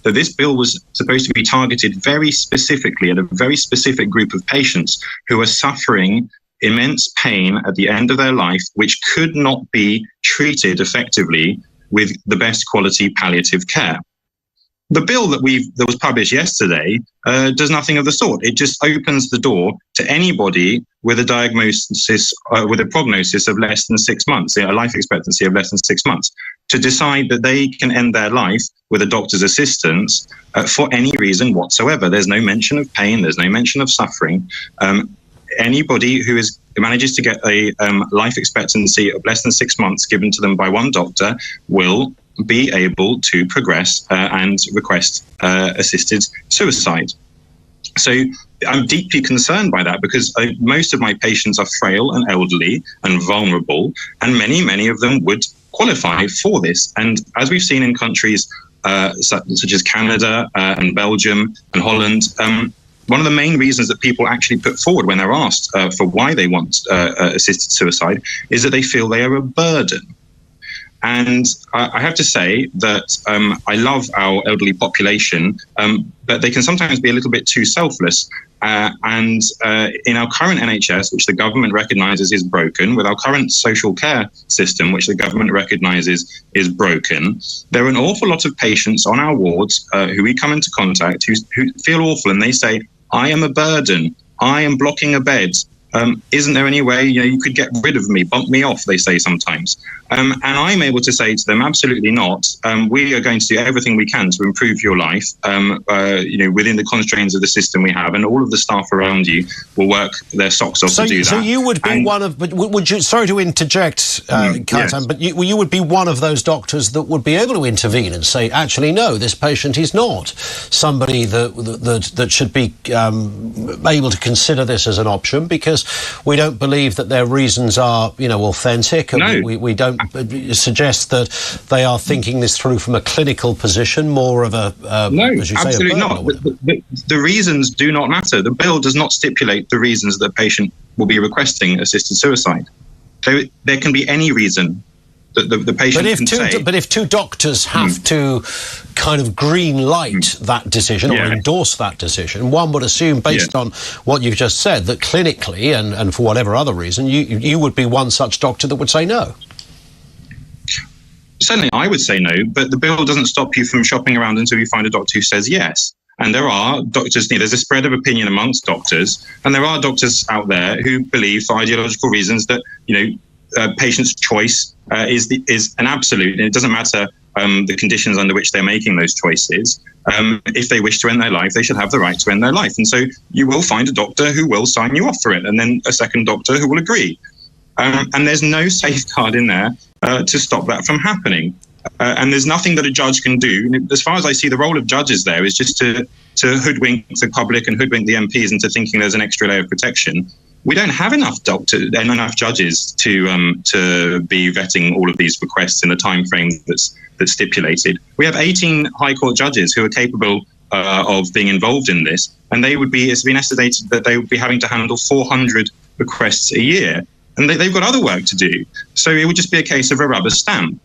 that this bill was supposed to be targeted very specifically at a very specific group of patients who are suffering immense pain at the end of their life, which could not be treated effectively with the best quality palliative care. The bill that was published yesterday does nothing of the sort. It just opens the door to anybody with a diagnosis, with a prognosis of less than 6 months, a life expectancy of less than 6 months, to decide that they can end their life with a doctor's assistance for any reason whatsoever. There's no mention of pain. There's no mention of suffering. Anybody who manages to get a life expectancy of less than 6 months given to them by one doctor will be able to progress and request assisted suicide. So I'm deeply concerned by that, because most of my patients are frail and elderly and vulnerable, and many of them would qualify for this. And as we've seen in countries such as Canada and Belgium and Holland, one of the main reasons that people actually put forward when they're asked for why they want assisted suicide is that they feel they are a burden. And I have to say that I love our elderly population, but they can sometimes be a little bit too selfless. And in our current NHS, which the government recognises is broken, with our current social care system, which the government recognises is broken, there are an awful lot of patients on our wards who we come into contact who feel awful, and they say, I am a burden, I am blocking a bed. Isn't there any way you could get rid of me, bump me off, they say sometimes. And I'm able to say to them, absolutely not. We are going to do everything we can to improve your life, within the constraints of the system we have, and all of the staff around you will work their socks off to do that. So you would be one of, but would you, sorry to interject, Kaitan, yes. But you would be one of those doctors that would be able to intervene and say, actually, no, this patient is not somebody that should be able to consider this as an option, because we don't believe that their reasons are, authentic, and no. we don't suggest that they are thinking this through from a clinical position, more of a no, as you say, absolutely not. The reasons do not matter. The bill does not stipulate the reasons that the patient will be requesting assisted suicide. There can be any reason that the patient can say. But if two doctors have to kind of green light that decision or endorse that decision, one would assume, based on what you've just said, that clinically and for whatever other reason, you would be one such doctor that would say no. Certainly I would say no, but the bill doesn't stop you from shopping around until you find a doctor who says yes. And there are doctors, there's a spread of opinion amongst doctors, and there are doctors out there who believe, for ideological reasons, that patient's choice is an absolute, and it doesn't matter the conditions under which they're making those choices. If they wish to end their life, they should have the right to end their life. And so you will find a doctor who will sign you off for it, and then a second doctor who will agree. And there's no safeguard in there to stop that from happening. And there's nothing that a judge can do. As far as I see, the role of judges there is just to hoodwink the public and hoodwink the MPs into thinking there's an extra layer of protection. We don't have enough judges to be vetting all of these requests in the time frame that's stipulated. We have 18 High Court judges who are capable of being involved in this, and it's been estimated that they would be having to handle 400 requests a year, and they've got other work to do. So it would just be a case of a rubber stamp.